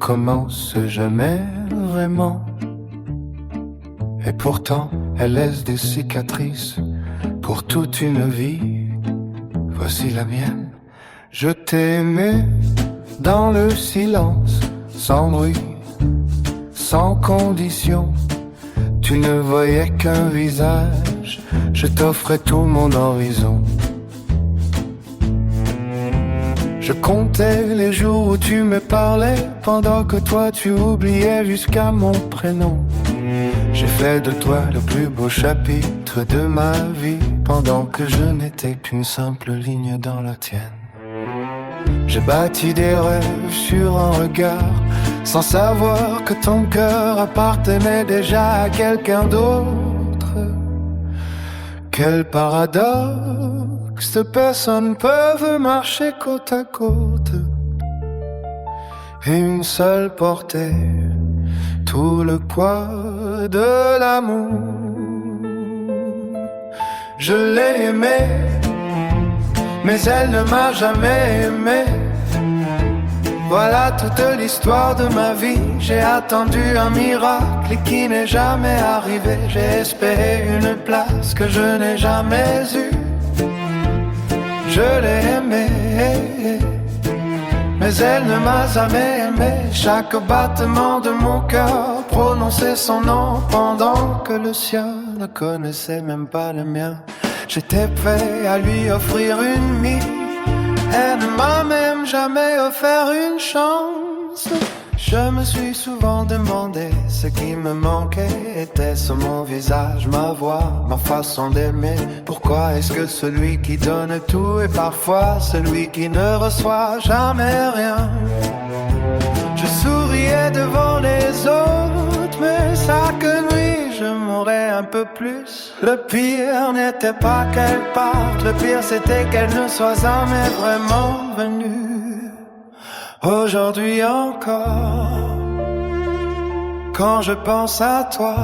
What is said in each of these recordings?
commence jamais vraiment. Et pourtant, elle laisse des cicatrices pour toute une vie. Voici la mienne. Je t'ai aimé dans le silence, sans bruit, sans condition. Tu ne voyais qu'un visage, je t'offrais tout mon horizon. Je comptais les jours où tu me parlais, pendant que toi tu oubliais jusqu'à mon prénom. J'ai fait de toi le plus beau chapitre de ma vie, pendant que je n'étais qu'une simple ligne dans la tienne. J'ai bâti des rêves sur un regard, sans savoir que ton cœur appartenait déjà à quelqu'un d'autre. Quel paradoxe, deux personnes peuvent marcher côte à côte, et une seule porter tout le poids de l'amour. Je l'ai aimée, mais elle ne m'a jamais aimé. Voilà toute l'histoire de ma vie. J'ai attendu un miracle qui n'est jamais arrivé. J'ai espéré une place que je n'ai jamais eue. Je l'ai aimée, mais elle ne m'a jamais aimé. Chaque battement de mon cœur prononçait son nom, pendant que le sien ne connaissait même pas le mien. J'étais prêt à lui offrir une mie. Elle ne m'a même jamais offert une chance. Je me suis souvent demandé ce qui me manquait. Était-ce mon visage, ma voix, ma façon d'aimer? Pourquoi est-ce que celui qui donne tout est parfois celui qui ne reçoit jamais rien? Je souriais devant les autres, mais chaque nuit je mourais un peu plus. Le pire n'était pas qu'elle parte, le pire c'était qu'elle ne soit jamais vraiment venue. Aujourd'hui encore, quand je pense à toi,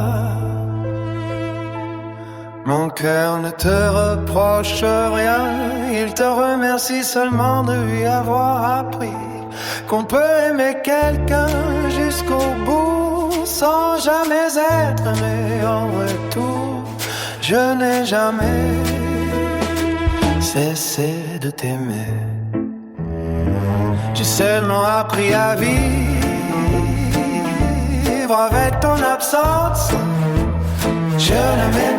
mon cœur ne te reproche rien. Il te remercie seulement de lui avoir appris qu'on peut aimer quelqu'un jusqu'au bout sans jamais être aimé en retour. Je n'ai jamais cessé de t'aimer. J'ai seulement appris à vivre avec ton absence. Je l'aimais,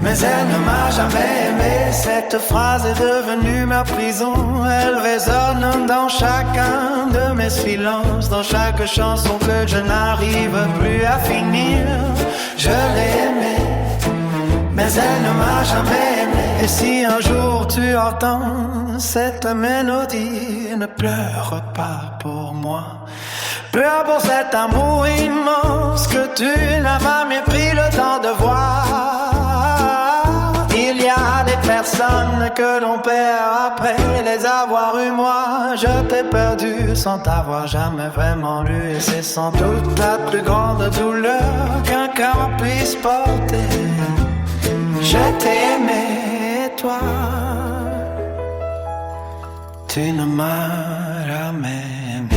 mais elle ne m'a jamais aimé. Cette phrase est devenue ma prison. Elle résonne dans chacun de mes silences, dans chaque chanson que je n'arrive plus à finir. Je l'ai aimée, mais elle ne m'a jamais aimé. Et si un jour tu entends cette mélodie, ne pleure pas pour moi. Pleure pour cet amour immense que tu n'as jamais pris le temps de voir. Il y a des personnes que l'on perd après les avoir eues. Moi, je t'ai perdu sans t'avoir jamais vraiment lu. Et c'est sans doute la plus grande douleur qu'un cœur puisse porter. Je t'ai aimé, toi, tu ne m'as jamais aimé.